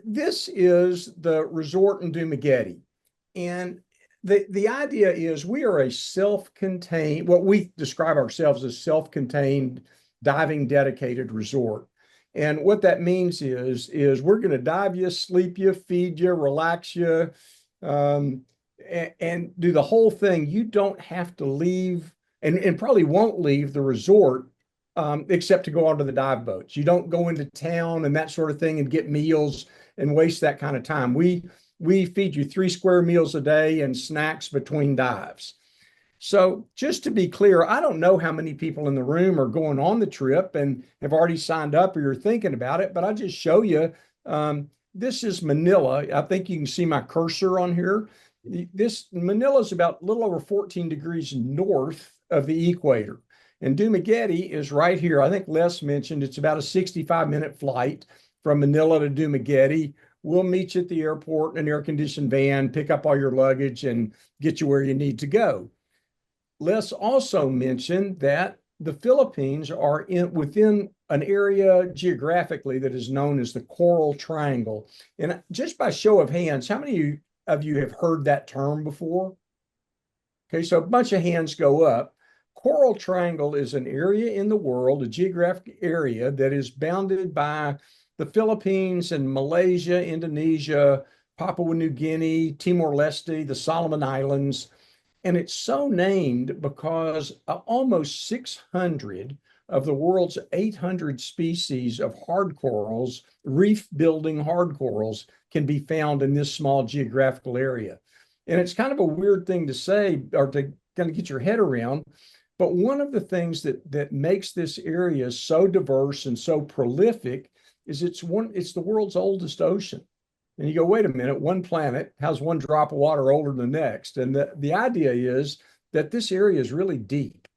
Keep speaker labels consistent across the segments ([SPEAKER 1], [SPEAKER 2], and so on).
[SPEAKER 1] This is the resort in Dumaguete. And the idea is we are a self-contained, what we describe ourselves as self-contained diving dedicated resort. And what that means is we're going to dive you, sleep you, feed you, relax you, um, and do the whole thing. You don't have to leave and probably won't leave the resort except to go onto the dive boats. You don't go into town and that sort of thing and get meals and waste that kind of time. We feed you 3 square meals a day and snacks between dives. So just to be clear, I don't know how many people in the room are going on the trip and have already signed up or you're thinking about it, but I'll just show you. This is Manila. I think you can see my cursor on here. This Manila is about a little over 14 degrees north of the equator. And Dumaguete is right here. I think Les mentioned it's about a 65-minute flight from Manila to Dumaguete. We'll meet you at the airport in an air-conditioned van, pick up all your luggage, and get you where you need to go. Les also mentioned that the Philippines are within an area geographically that is known as the Coral Triangle. And just by show of hands, how many of you have heard that term before? Okay, so a bunch of hands go up. Coral Triangle is an area in the world, a geographic area that is bounded by the Philippines and Malaysia, Indonesia, Papua New Guinea, Timor-Leste, the Solomon Islands. And it's so named because almost 600 of the world's 800 species of hard corals, reef building hard corals, can be found in this small geographical area. And it's kind of a weird thing to say or to kind of get your head around. But one of the things that makes this area so diverse and so prolific is it's the world's oldest ocean. And you go, wait a minute, one planet, how's one drop of water older than the next? And the idea is that this area is really deep.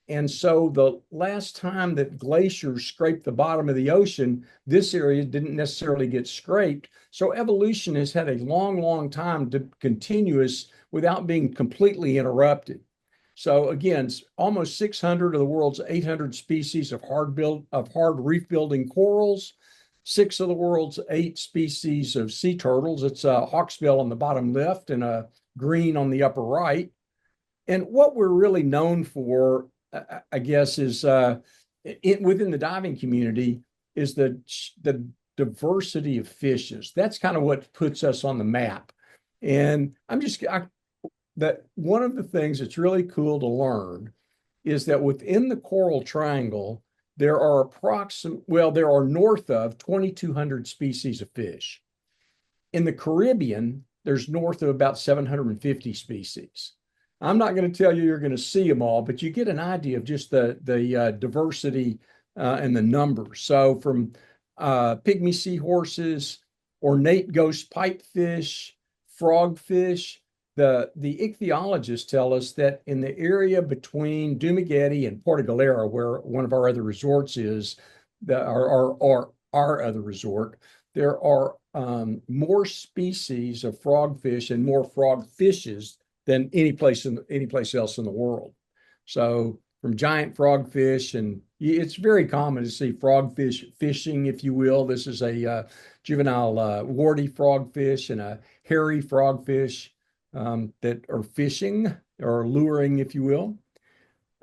[SPEAKER 1] And so the last time that glaciers scraped the bottom of the ocean, this area didn't necessarily get scraped. So evolution has had a long, long time to continuous without being completely interrupted. So again, almost 600 of the world's 800 species of hard reef building corals, 6 of the world's 8 species of sea turtles. It's a hawksbill on the bottom left and a green on the upper right. And what we're really known for, I guess, is within the diving community is the diversity of fishes. That's kind of what puts us on the map. And that one of the things that's really cool to learn is that within the Coral Triangle, there are north of 2,200 species of fish. In the Caribbean, there's north of about 750 species. I'm not going to tell you you're going to see them all, but you get an idea of just the diversity and the numbers. So from pygmy seahorses, ornate ghost pipefish, frogfish. The ichthyologists tell us that in the area between Dumaguete and Porto Galera, where one of our other resorts is, our other resort, there are more species of frogfish and more frogfishes than any place else in the world. So from giant frogfish, and it's very common to see frogfish fishing, if you will. This is a juvenile warty frogfish and a hairy frogfish that are fishing or luring, if you will.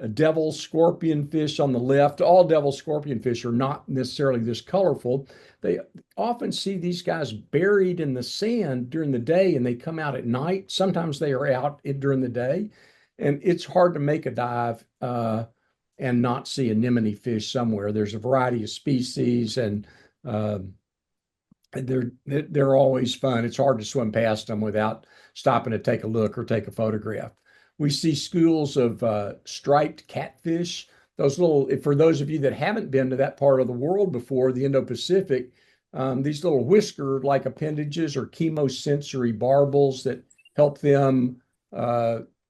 [SPEAKER 1] A devil scorpion fish on the left. All devil scorpion fish are not necessarily this colorful. They often see these guys buried in the sand during the day and they come out at night. Sometimes they are out during the day. And it's hard to make a dive and not see anemone fish somewhere. There's a variety of species and they're always fun. It's hard to swim past them without stopping to take a look or take a photograph. We see schools of striped catfish. For those of you that haven't been to that part of the world before, the Indo-Pacific, these little whisker-like appendages are chemosensory barbels that help them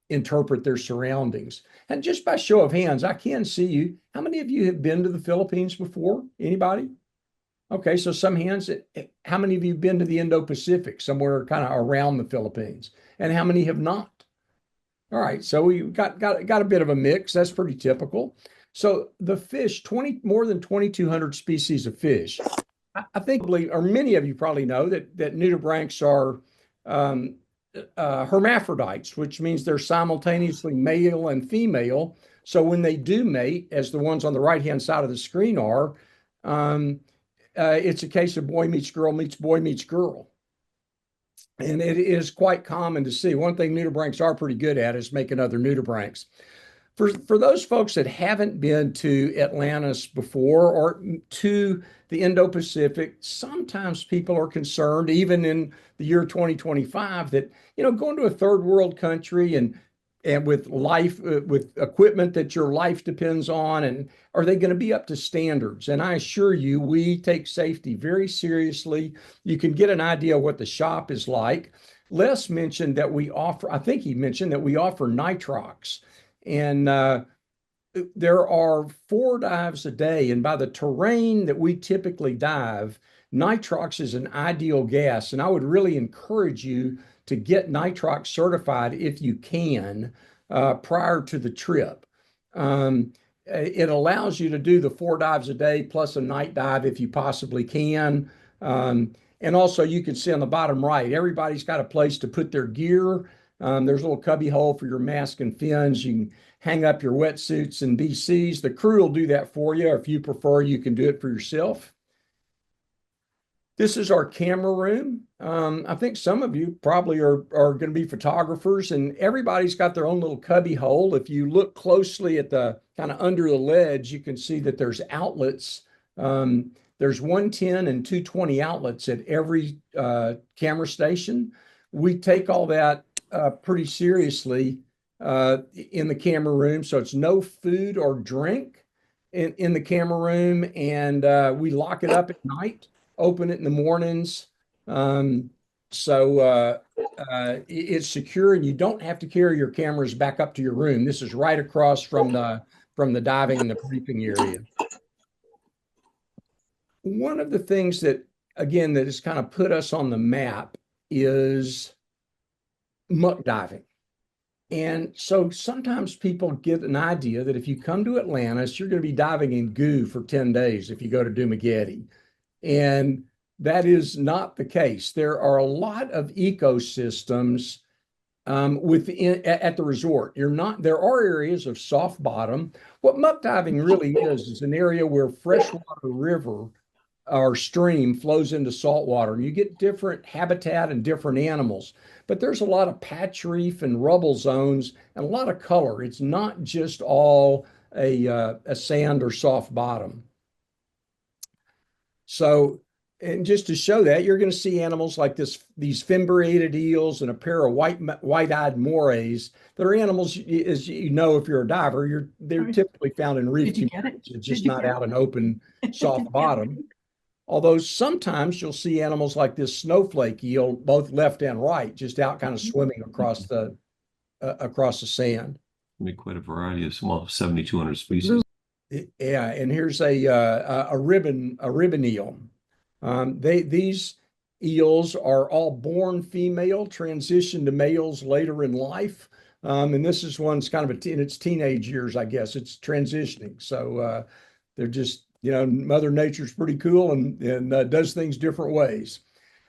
[SPEAKER 1] interpret their surroundings. And just by show of hands, I can see you. How many of you have been to the Philippines before? Anybody? Okay, so some hands. How many of you have been to the Indo-Pacific, somewhere kind of around the Philippines? And how many have not? All right, so we got a bit of a mix. That's pretty typical. So the fish, more than 2,200 species of fish. I think, or many of you probably know that nudibranchs are um, hermaphrodites, which means they're simultaneously male and female. So when they do mate, as the ones on the right-hand side of the screen are, um, it's a case of boy meets girl meets boy meets girl. And it is quite common to see. One thing nudibranchs are pretty good at is making other nudibranchs. For those folks that haven't been to Atlantis before or to the Indo-Pacific, sometimes people are concerned, even in the year 2025, that going to a third world country and with life with equipment that your life depends on, and are they going to be up to standards? And I assure you, we take safety very seriously. You can get an idea of what the shop is like. Les mentioned that we offer, I think he mentioned that we offer nitrox. And there are 4 dives a day. And by the terrain that we typically dive, nitrox is an ideal gas. And I would really encourage you to get nitrox certified if you can prior to the trip. It allows you to do the 4 dives a day plus a night dive if you possibly can. And also, you can see on the bottom right, everybody's got a place to put their gear. There's a little cubby hole for your mask and fins. You can hang up your wetsuits and BCs. The crew will do that for you. If you prefer, you can do it for yourself. This is our camera room. I think some of you probably are going to be photographers, and everybody's got their own little cubby hole. If you look closely at the kind of under the ledge, you can see that there's outlets. There's 110 and 220 outlets at every camera station. We take all that pretty seriously in the camera room. So it's no food or drink in the camera room. And we lock it up at night, open it in the mornings. So it's secure, and you don't have to carry your cameras back up to your room. This is right across from the diving and the briefing area. One of the things that, again, that has kind of put us on the map is muck diving. And so sometimes people get an idea that if you come to Atlantis, you're going to be diving in goo for 10 days if you go to Dumaguete. And that is not the case. There are a lot of ecosystems within at the resort. There are areas of soft bottom. What muck diving really is an area where freshwater river or stream flows into salt water, and you get different habitat and different animals. But there's a lot of patch reef and rubble zones and a lot of color. It's not just all a sand or soft bottom. So, and just to show that, you're going to see animals like these fimbriated eels and a pair of white-eyed morays. They're animals, as you know, if you're a diver, they're typically found in reef communities. It's just not out in open soft bottom. Although sometimes you'll see animals like this snowflake eel, both left and right, just out kind of swimming across the sand.
[SPEAKER 2] Make quite a variety of small 7,200 species.
[SPEAKER 1] Yeah, and here's a ribbon eel. These eels are all born female, transition to males later in life. And this is one's kind of in its teenage years, I guess. It's transitioning. So they're just, Mother Nature's pretty cool and does things different ways.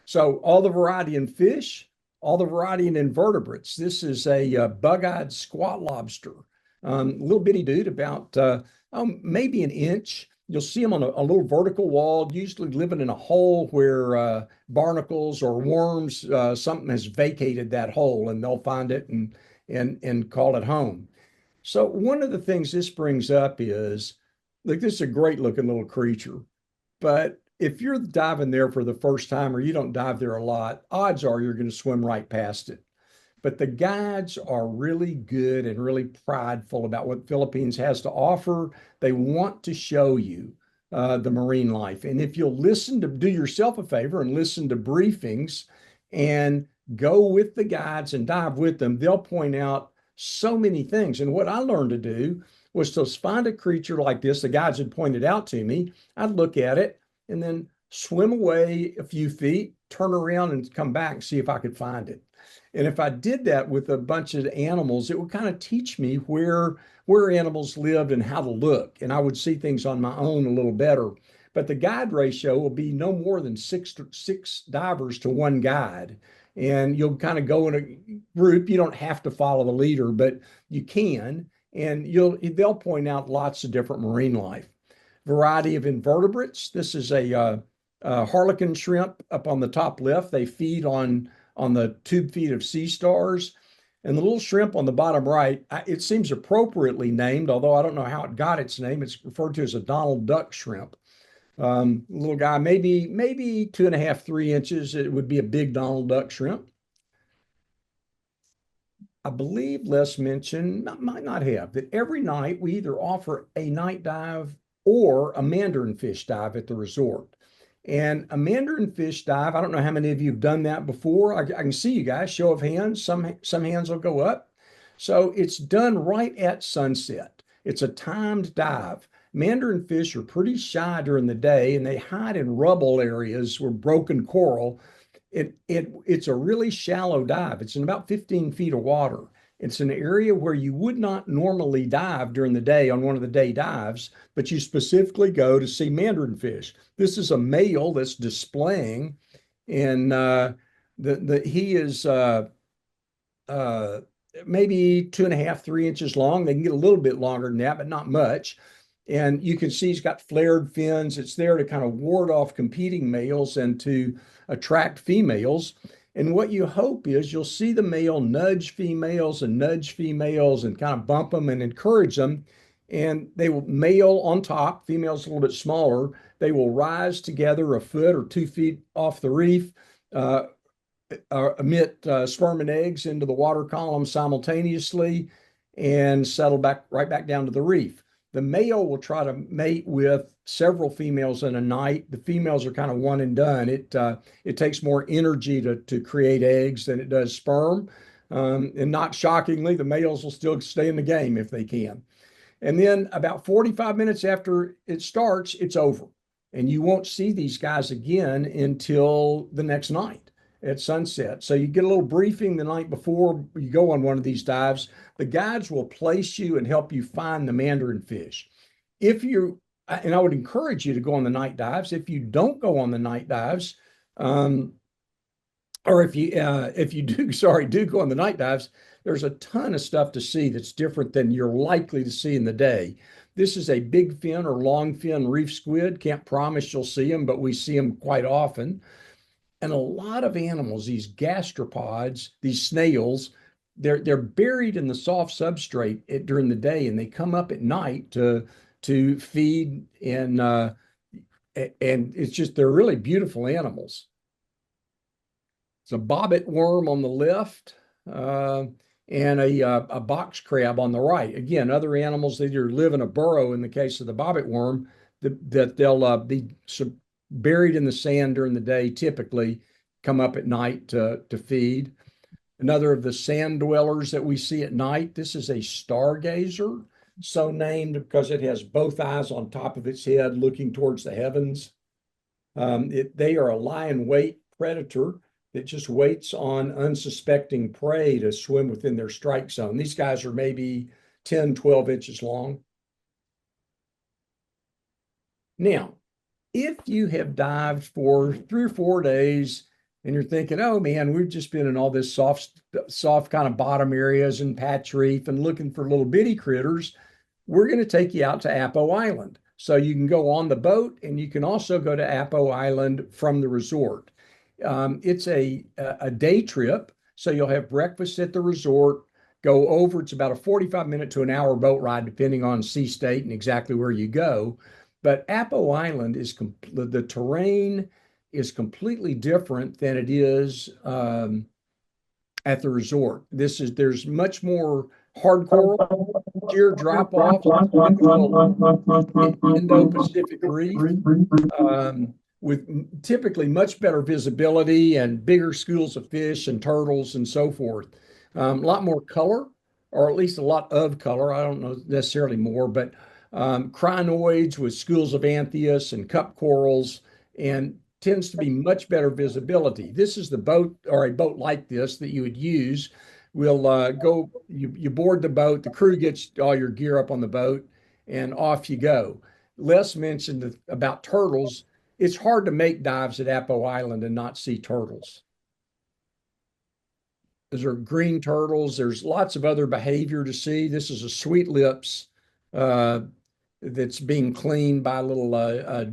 [SPEAKER 1] So all the variety in fish, all the variety in invertebrates. This is a bug-eyed squat lobster, little bitty dude, about maybe an inch. You'll see them on a little vertical wall, usually living in a hole where barnacles or worms, something has vacated that hole, and they'll find it and call it home. So one of the things this brings up is, look, this is a great looking little creature, but if you're diving there for the first time or you don't dive there a lot, odds are you're going to swim right past it. But the guides are really good and really prideful about what Philippines has to offer. They want to show you the marine life. And if you'll do yourself a favor and listen to briefings and go with the guides and dive with them, they'll point out so many things. And what I learned to do was to find a creature like this, the guides had pointed out to me. I'd look at it and then swim away a few feet, turn around and come back and see if I could find it. And if I did that with a bunch of animals, it would kind of teach me where animals lived and how to look. And I would see things on my own a little better. but the guide ratio will be no more than six divers to one guide. And you'll kind of go in a group. You don't have to follow the leader, but you can, and they'll point out lots of different marine life. Variety of invertebrates. This is a harlequin shrimp up on the top left. They feed on the tube feed of sea stars. And the little shrimp on the bottom right, it seems appropriately named, although I don't know how it got its name. It's referred to as a Donald Duck shrimp. Little guy, maybe 2.5, 3 inches. It would be a big Donald Duck shrimp. I believe Les mentioned, might not have, that every night we either offer a night dive or a mandarin fish dive at the resort. And a mandarin fish dive, I don't know how many of you have done that before. I can see you guys, show of hands. Some hands will go up. So it's done right at sunset. It's a timed dive. Mandarin fish are pretty shy during the day, and they hide in rubble areas where broken coral. It's a really shallow dive. It's in about 15 feet of water. It's an area where you would not normally dive during the day on one of the day dives, but you specifically go to see mandarin fish. This is a male that's displaying, and he is maybe 2.5, 3 inches long. They can get a little bit longer than that, but not much. And you can see he's got flared fins. It's there to kind of ward off competing males and to attract females. And what you hope is you'll see the male nudge females and kind of bump them and encourage them. And they will, male on top, females a little bit smaller. They will rise together a foot or 2 feet off the reef, emit sperm and eggs into the water column simultaneously, and settle right back down to the reef. The male will try to mate with several females in a night. The females are kind of one and done. It takes more energy to create eggs than it does sperm. And not shockingly, the males will still stay in the game if they can. And then about 45 minutes after it starts, it's over. And you won't see these guys again until the next night at sunset. So you get a little briefing the night before you go on one of these dives. The guides will place you and help you find the mandarin fish. And I would encourage you to go on the night dives. If you don't go on the night dives, or if you do go on the night dives, there's a ton of stuff to see that's different than you're likely to see in the day. This is a big fin or long fin reef squid. Can't promise you'll see them, but we see them quite often. And a lot of animals, these gastropods, these snails, they're buried in the soft substrate during the day, and they come up at night to feed, and it's just, they're really beautiful animals. It's a bobbit worm on the left, and a box crab on the right. Again, other animals that either live in a burrow in the case of the bobbit worm, that they'll be buried in the sand during the day, typically come up at night to feed. Another of the sand dwellers that we see at night, this is a stargazer, so named because it has both eyes on top of its head looking towards the heavens. They are a lie-in-wait predator that just waits on unsuspecting prey to swim within their strike zone. These guys are maybe 10, 12 inches long. Now, if you have dived for 3 or 4 days and you're thinking, oh man, we've just been in all this soft kind of bottom areas and patch reef and looking for little bitty critters, we're going to take you out to Apo Island. So you can go on the boat, and you can also go to Apo Island from the resort. It's a day trip, so you'll have breakfast at the resort, go over. It's about a 45-minute to an hour boat ride, depending on sea state and exactly where you go. But Apo Island the terrain is completely different than it is at the resort. There's much more hard coral, sheer drop off, Indo-Pacific reef, with typically much better visibility and bigger schools of fish and turtles and so forth. A lot more color, or at least a lot of color. I don't know necessarily more, but crinoids with schools of anthias and cup corals, and tends to be much better visibility. This is the boat, or a boat like this, that you would use. You board the boat, the crew gets all your gear up on the boat, and off you go. Les mentioned about turtles. It's hard to make dives at Apo Island and not see turtles. Those are green turtles. There's lots of other behavior to see. This is a sweet lips uh, that's being cleaned by a little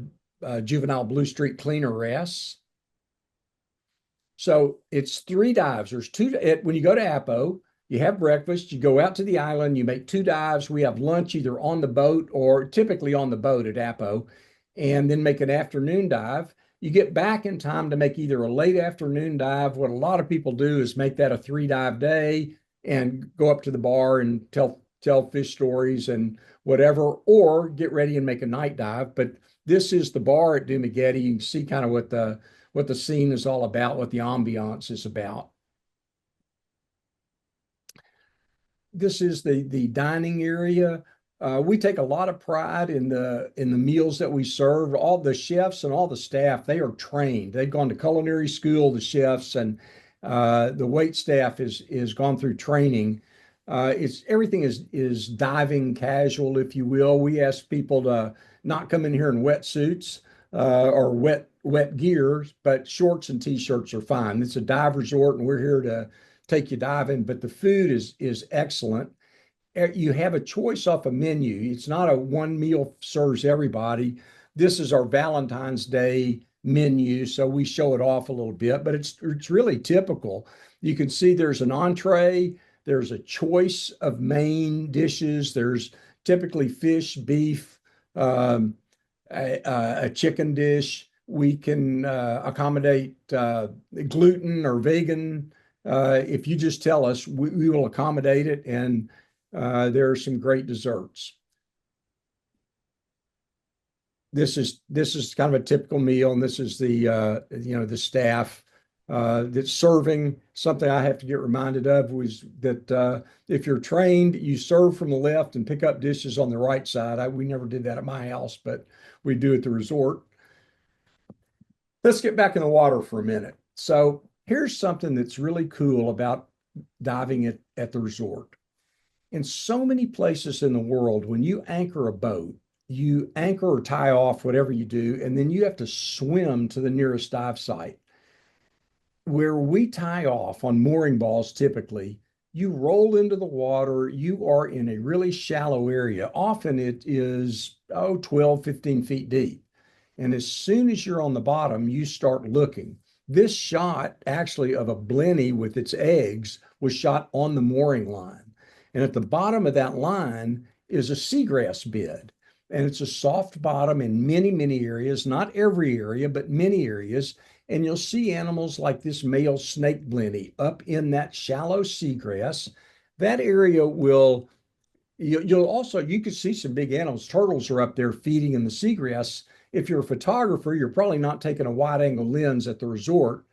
[SPEAKER 1] juvenile blue streak cleaner wrasse. So it's three dives. There's two. When you go to Apo, you have breakfast, you go out to the island, you make two dives. We have lunch either on the boat or typically on the boat at Apo, and then make an afternoon dive. You get back in time to make either a late afternoon dive. What a lot of people do is make that a three dive day and go up to the bar and tell fish stories and whatever, or get ready and make a night dive. But this is the bar at Dumaguete. You can see kind of what the scene is all about, what the ambiance is about. This is the dining area. We take a lot of pride in the meals that we serve. All the chefs and all the staff, they are trained. They've gone to culinary school, the chefs, and the wait staff is gone through training. It's everything is diving casual, if you will. We ask people to not come in here in wetsuits or wet gear, but shorts and t-shirts are fine. It's a dive resort, and we're here to take you diving. But the food is excellent. You have a choice off a menu. It's not a one meal serves everybody. This is our Valentine's Day menu, so we show it off a little bit, but it's really typical. You can see there's an entree, there's a choice of main dishes. There's typically fish, beef, a chicken dish. We can accommodate gluten or vegan. If you just tell us, we will accommodate it, and there are some great desserts. This is kind of a typical meal, and this is the staff that's serving. Something I have to get reminded of was that if you're trained, you serve from the left and pick up dishes on the right side. We never did that at my house, but we do at the resort. Let's get back in the water for a minute. So here's something that's really cool about diving at the resort. In so many places in the world, when you anchor a boat, you anchor or tie off, whatever you do, and then you have to swim to the nearest dive site. Where we tie off on mooring balls, typically, you roll into the water, you are in a really shallow area. Often it is, 12, 15 feet deep. And as soon as you're on the bottom, you start looking. This shot actually of a blenny with its eggs was shot on the mooring line. And at the bottom of that line is a seagrass bed. And it's a soft bottom in many, many areas, not every area, but many areas. And you'll see animals like this male snake blenny up in that shallow seagrass. That area will, you'll also, you can see some big animals. Turtles are up there feeding in the seagrass. If you're a photographer, you're probably not taking a wide angle lens at the resort.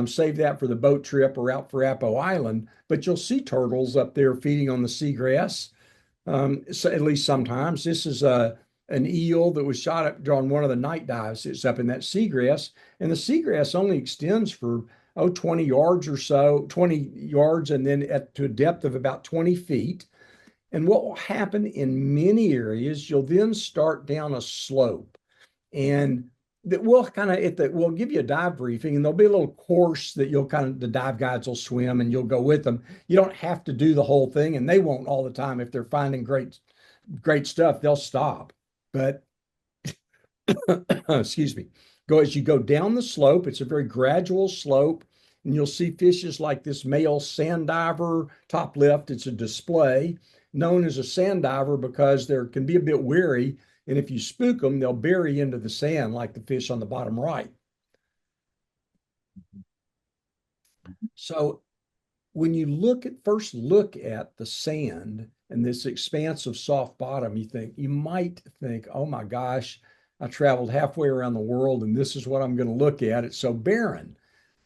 [SPEAKER 1] Save that for the boat trip or out for Apo Island, but you'll see turtles up there feeding on the seagrass. So at least sometimes. This is an eel that was shot on one of the night dives. It's up in that seagrass, and the seagrass only extends for 20 yards or so, 20 yards, and then to a depth of about 20 feet. And what will happen in many areas, you'll then start down a slope, and that will kind of we'll give you a dive briefing, and there'll be a little course that the dive guides will swim and you'll go with them. You don't have to do the whole thing, and they won't all the time. If they're finding great stuff, they'll stop. But excuse me, as you go down the slope, it's a very gradual slope, and you'll see fishes like this male sand diver. Top left, it's a display known as a sand diver because they can be a bit wary. And if you spook them, they'll bury into the sand like the fish on the bottom right. So when you first look at the sand and this expanse of soft bottom, you might think, oh my gosh, I traveled halfway around the world and this is what I'm going to look at. It's so barren.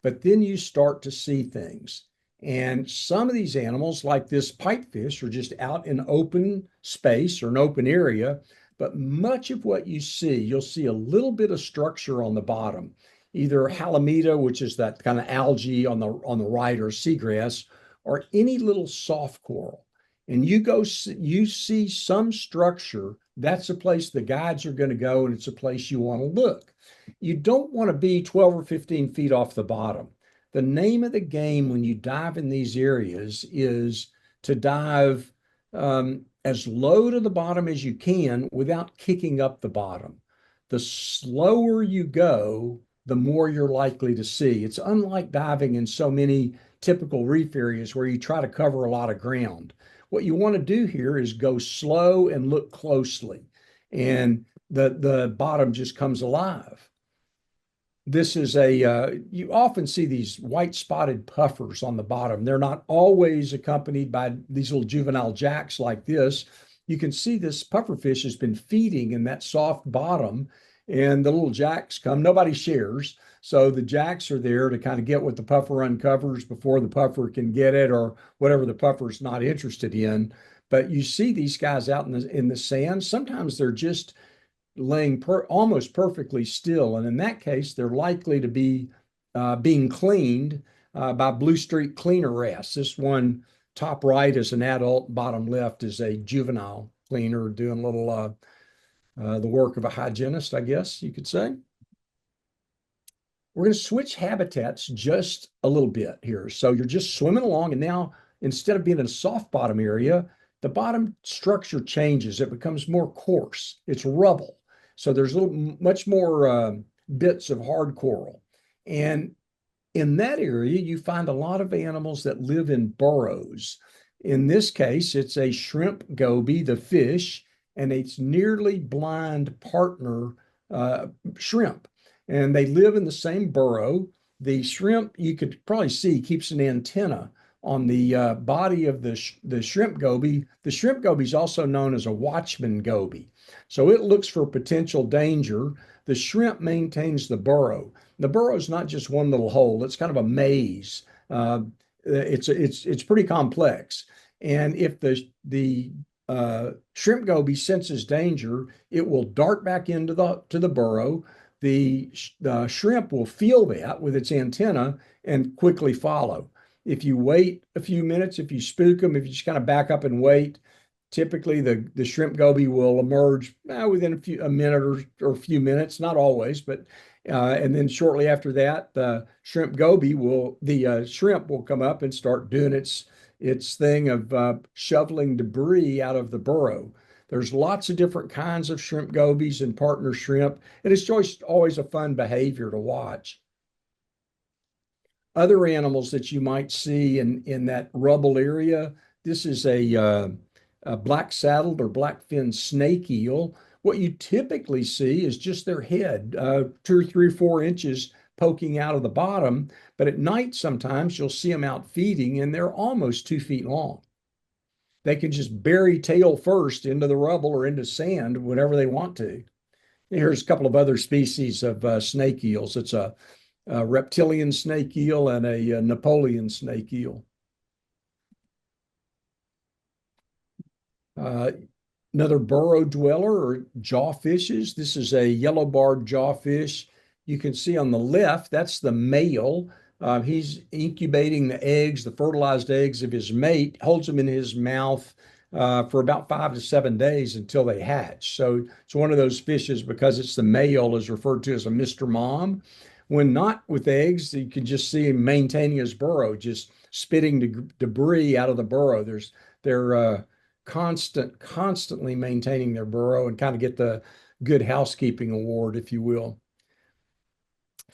[SPEAKER 1] But then you start to see things. And some of these animals, like this pipefish, are just out in open space or an open area. But much of what you'll see a little bit of structure on the bottom, either halimita, which is that kind of algae on the right, or seagrass, or any little soft coral. And you see some structure that's a place the guides are going to go, and it's a place you want to look. You don't want to be 12 or 15 feet off the bottom. The name of the game when you dive in these areas is to dive as low to the bottom as you can without kicking up the bottom. The slower you go, the more you're likely to see. It's unlike diving in so many typical reef areas where you try to cover a lot of ground. What you want to do here is go slow and look closely, and the bottom just comes alive. This is you often see these white spotted puffers on the bottom. They're not always accompanied by these little juvenile jacks like this. You can see this pufferfish has been feeding in that soft bottom, and the little jacks come. Nobody shares. So the jacks are there to kind of get what the puffer uncovers before the puffer can get it, or whatever the puffer's not interested in. But you see these guys out in the sand. Sometimes they're just laying almost perfectly still. And in that case, they're likely to be being cleaned by Blue Streak cleaner wrasse. This one top right is an adult, bottom left is a juvenile cleaner doing a little the work of a hygienist, I guess you could say. We're going to switch habitats just a little bit here. So you're just swimming along, and now instead of being in a soft bottom area, the bottom structure changes. It becomes more coarse. It's rubble. So there's much more bits of hard coral. And in that area, you find a lot of animals that live in burrows. In this case, it's a shrimp goby, the fish, and its nearly blind partner, shrimp. And they live in the same burrow. The shrimp, you could probably see, keeps an antenna on the body of the shrimp goby. The shrimp goby is also known as a watchman goby. So it looks for potential danger. The shrimp maintains the burrow. The burrow is not just one little hole. It's kind of a maze. It's pretty complex. And if the shrimp goby senses danger, it will dart back into the burrow. The shrimp will feel that with its antenna and quickly follow. If you wait a few minutes, if you spook them, if you just kind of back up and wait, typically the shrimp goby will emerge within a minute or a few minutes, not always, but and then shortly after that, the shrimp will come up and start doing its thing of shoveling debris out of the burrow. There's lots of different kinds of shrimp gobies and partner shrimp, and it's just always a fun behavior to watch. Other animals that you might see in that rubble area, this is a black-saddled or black-finned snake eel. What you typically see is just their head, 2 or 3 or 4 inches poking out of the bottom. But at night, sometimes you'll see them out feeding, and they're almost 2 feet long. They can just bury tail first into the rubble or into sand whenever they want to. Here's a couple of other species of snake eels. It's a reptilian snake eel and a Napoleon snake eel. Another burrow dweller or jawfishes. This is a yellow-barred jawfish. You can see on the left, that's the male. He's incubating the eggs, the fertilized eggs of his mate, holds them in his mouth for about 5 to 7 days until they hatch. So it's one of those fishes, because it's the male, is referred to as a Mr. Mom. When not with eggs, you can just see him maintaining his burrow, just spitting debris out of the burrow. They're constantly maintaining their burrow and kind of get the good housekeeping award, if you will.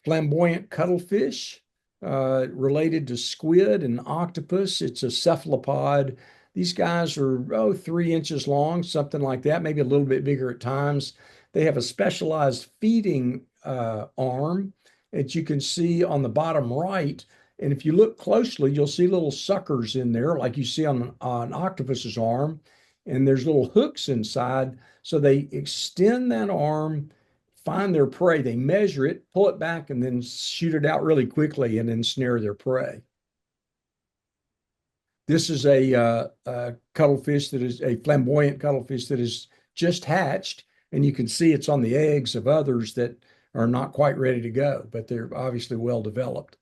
[SPEAKER 1] Flamboyant cuttlefish, related to squid and octopus. It's a cephalopod. These guys are 3 inches long, something like that, maybe a little bit bigger at times. They have a specialized feeding arm that you can see on the bottom right. And if you look closely, you'll see little suckers in there, like you see on an octopus's arm. And there's little hooks inside. So they extend that arm, find their prey. They measure it, pull it back, and then shoot it out really quickly and ensnare their prey. This is a cuttlefish that is a flamboyant cuttlefish that is just hatched. And you can see it's on the eggs of others that are not quite ready to go, but they're obviously well developed.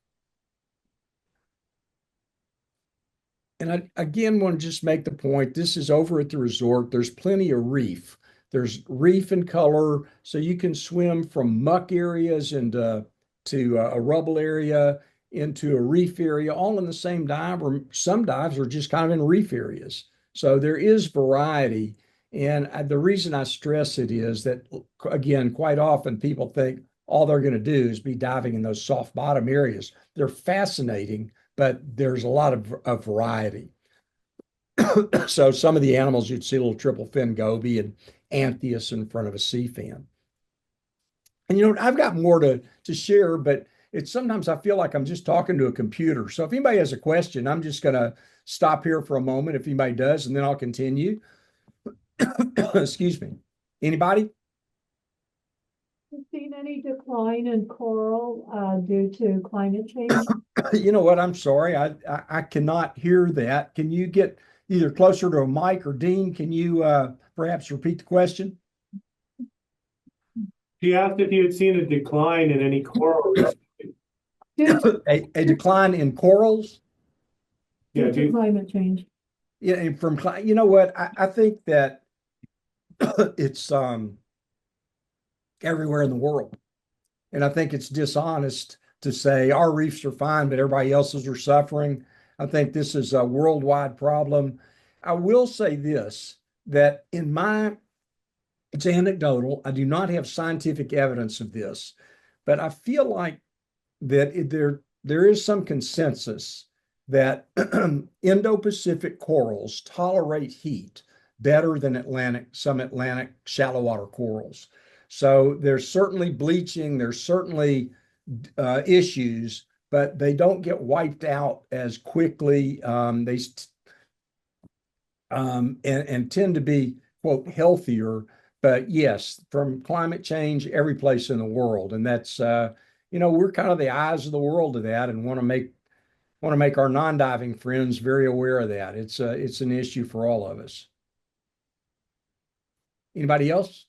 [SPEAKER 1] And I again want to just make the point, this is over at the resort. There's plenty of reef. There's reef and color, so you can swim from muck areas into a rubble area into a reef area, all in the same dive, or some dives are just kind of in reef areas. So there is variety. And the reason I stress it is that, again, quite often people think all they're going to do is be diving in those soft bottom areas. They're fascinating, but there's a lot of variety. So some of the animals you'd see a little triple fin goby and anthias in front of a sea fan. And I've got more to share, but it's sometimes I feel like I'm just talking to a computer. So if anybody has a question, I'm just going to stop here for a moment if anybody does, and then I'll continue. Excuse me. Anybody?
[SPEAKER 3] You seen any decline in coral due to climate change?
[SPEAKER 1] You know what? I'm sorry. I cannot hear that. Can you get either closer to a mic, or Dean, can you perhaps repeat the question?
[SPEAKER 4] He asked if you had seen a decline in any coral reefs.
[SPEAKER 1] A decline in corals?
[SPEAKER 3] Due to climate change.
[SPEAKER 1] Yeah, and you know what? I think that it's everywhere in the world. And I think it's dishonest to say our reefs are fine, but everybody else's are suffering. I think this is a worldwide problem. I will say this, that it's anecdotal. I do not have scientific evidence of this, but I feel like that there is some consensus that Indo-Pacific corals tolerate heat better than some Atlantic shallow water corals. So there's certainly bleaching, there's certainly issues, but they don't get wiped out as quickly. And tend to be, quote, healthier. But yes, from climate change, every place in the world. And that's, we're kind of the eyes of the world to that, and want to make our non-diving friends very aware of that. It's an issue for all of us. Anybody else?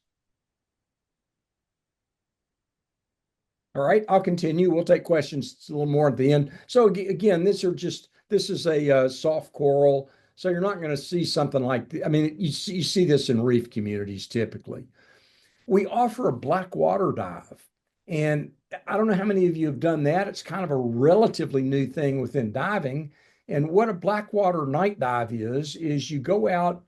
[SPEAKER 1] All right, I'll continue. We'll take questions a little more at the end. So again, this is a soft coral. So you're not going to see something like, you see this in reef communities typically. We offer a black water dive. And I don't know how many of you have done that. It's kind of a relatively new thing within diving. And what a black water night dive is you go out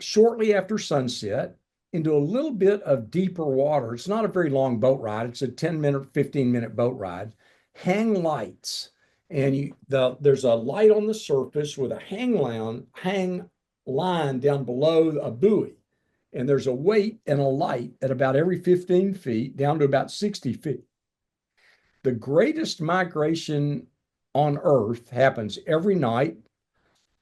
[SPEAKER 1] shortly after sunset into a little bit of deeper water. It's not a very long boat ride. It's a 10-minute, 15-minute boat ride. Hang lights. And there's a light on the surface with a hang line down below a buoy. And there's a weight and a light at about every 15 feet down to about 60 feet. The greatest migration on Earth happens every night.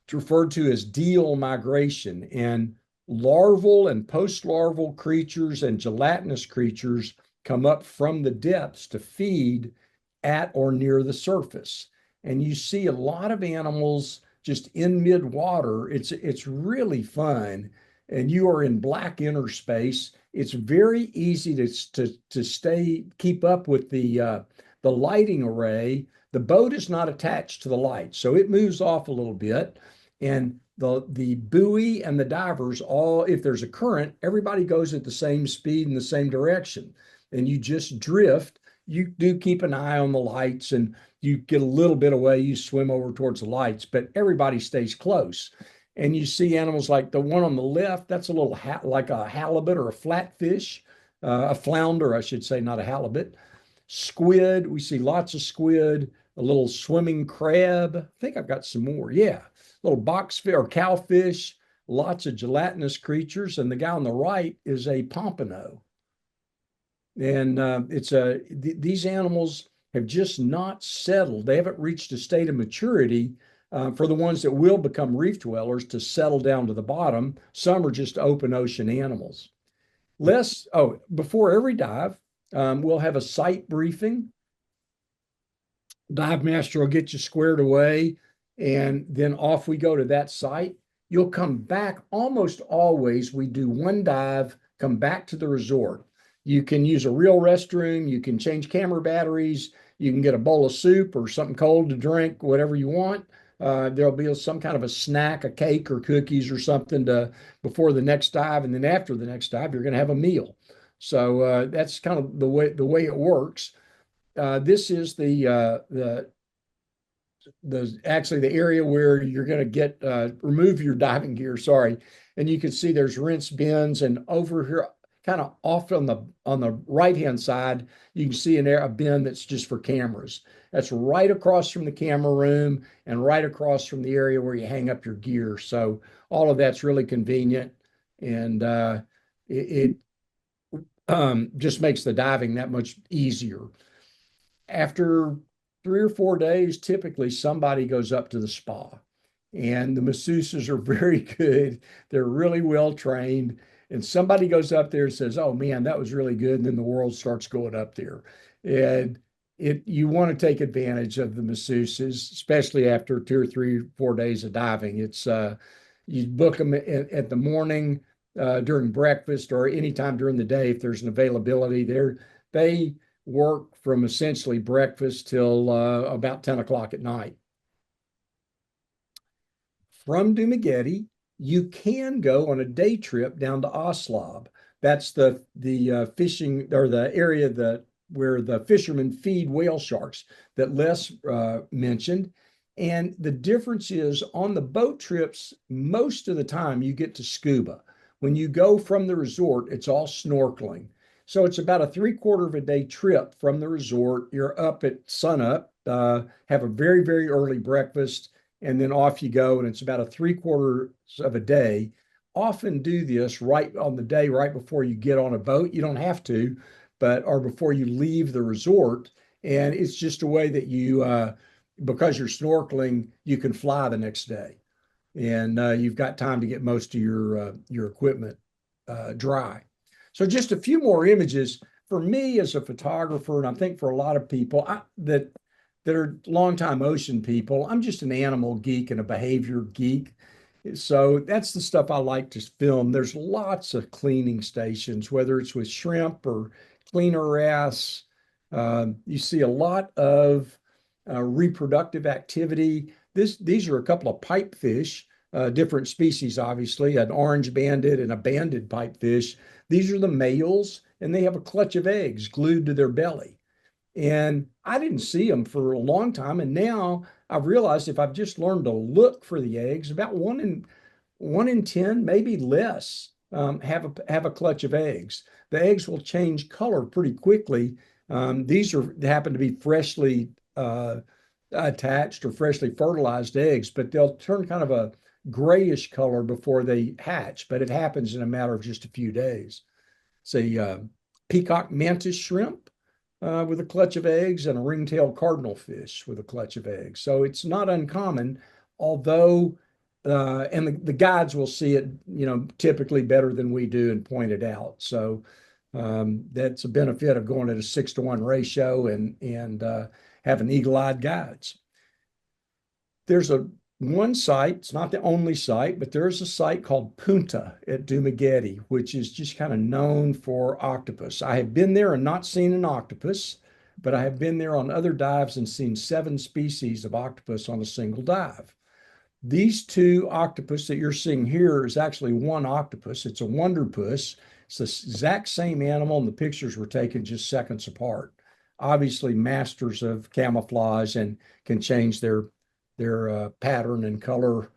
[SPEAKER 1] It's referred to as deal migration. And larval and post-larval creatures and gelatinous creatures come up from the depths to feed at or near the surface. And you see a lot of animals just in mid-water. It's really fun. And you are in black inner space. It's very easy to keep up with the lighting array. The boat is not attached to the light, so it moves off a little bit. And the buoy and the divers, all, if there's a current, everybody goes at the same speed in the same direction. And you just drift. You do keep an eye on the lights, and you get a little bit away, you swim over towards the lights, but everybody stays close. And you see animals like the one on the left, that's a little like a halibut or a flatfish, a flounder, I should say, not a halibut. Squid, we see lots of squid, a little swimming crab. I think I've got some more. Yeah, little boxfish or cowfish, lots of gelatinous creatures. And the guy on the right is a pompano. And these animals have just not settled. They haven't reached a state of maturity for the ones that will become reef dwellers to settle down to the bottom. Some are just open ocean animals. Before every dive, we'll have a site briefing. Dive master will get you squared away, and then off we go to that site. You'll come back. Almost always we do one dive, come back to the resort. You can use a real restroom. You can change camera batteries. You can get a bowl of soup or something cold to drink, whatever you want. There'll be some kind of a snack, a cake or cookies or something before the next dive, and then after the next dive, you're going to have a meal. So that's kind of the way it works. This is actually the area where you're going to get remove your diving gear. Sorry, and you can see there's rinse bins, and over here, kind of off on the right hand side, you can see a bin that's just for cameras. That's right across from the camera room and right across from the area where you hang up your gear. So all of that's really convenient, and it just makes the diving that much easier. After 3 or 4 days, typically somebody goes up to the spa, and the masseuses are very good. They're really well trained, and somebody goes up there and says, "Oh man, that was really good," and then the world starts going up there, and you want to take advantage of the masseuses, especially after 2 or 3 or 4 days of diving. It's you book them at the morning during breakfast or anytime during the day if there's an availability. They work from essentially breakfast till about 10 o'clock at night. From Dumaguete, you can go on a day trip down to Oslab. That's the fishing, or the area where the fishermen feed whale sharks that Les mentioned. And the difference is on the boat trips, most of the time you get to scuba. When you go from the resort, it's all snorkeling. So it's about a 3/4 of a day trip from the resort. You're up at sunup, have a very, very early breakfast, and then off you go. And it's about a 3/4 of a day. Often do this right on the day, right before you get on a boat. You don't have to, or before you leave the resort. And it's just a way that because you're snorkeling, you can fly the next day. And you've got time to get most of your equipment dry. So just a few more images. For me as a photographer, and I think for a lot of people that are longtime ocean people, I'm just an animal geek and a behavior geek. So that's the stuff I like to film. There's lots of cleaning stations, whether it's with shrimp or cleaner wrasse. You see a lot of reproductive activity. These are a couple of pipefish, different species, obviously, an orange banded and a banded pipefish. These are the males, and they have a clutch of eggs glued to their belly. And I didn't see them for a long time. And now I've realized if I've just learned to look for the eggs, about one in 10, maybe less, have a clutch of eggs. The eggs will change color pretty quickly. These happen to be freshly attached or freshly fertilized eggs, but they'll turn kind of a grayish color before they hatch, but it happens in a matter of just a few days. It's a peacock mantis shrimp with a clutch of eggs, and a ringtail cardinal fish with a clutch of eggs. So it's not uncommon, although, and the guides will see it, typically better than we do and point it out. So that's a benefit of going at a 6-to-1 ratio and having eagle-eyed guides. There's one site, it's not the only site, but there is a site called Punta at Dumaguete, which is just kind of known for octopus. I have been there and not seen an octopus, but I have been there on other dives and seen 7 species of octopus on a single dive. These 2 octopus that you're seeing here is actually one octopus. It's a wonderpuss. It's the exact same animal, and the pictures were taken just seconds apart. Obviously, masters of camouflage and can change their pattern and color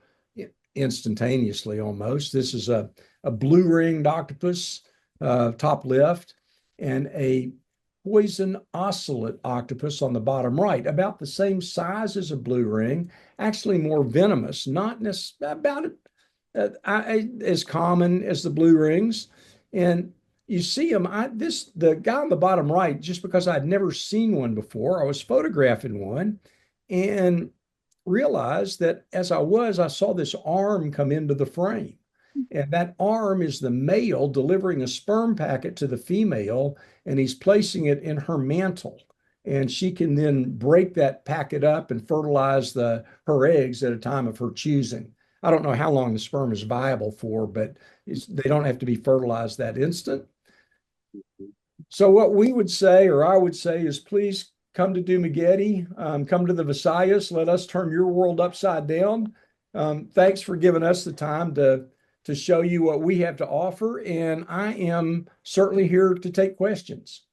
[SPEAKER 1] instantaneously almost. This is a blue-ringed octopus, top left, and a poison ocelot octopus on the bottom right, about the same size as a blue ring, actually more venomous, not about as common as the blue rings. And you see them, the guy on the bottom right, just because I'd never seen one before, I was photographing one and realized that as I saw this arm come into the frame. And that arm is the male delivering a sperm packet to the female, and he's placing it in her mantle. And she can then break that packet up and fertilize her eggs at a time of her choosing. I don't know how long the sperm is viable for, but they don't have to be fertilized that instant. So what we would say, or I would say, is please come to Dumaguete, come to the Visayas. Let us turn your world upside down. Thanks for giving us the time to show you what we have to offer. And I am certainly here to take questions.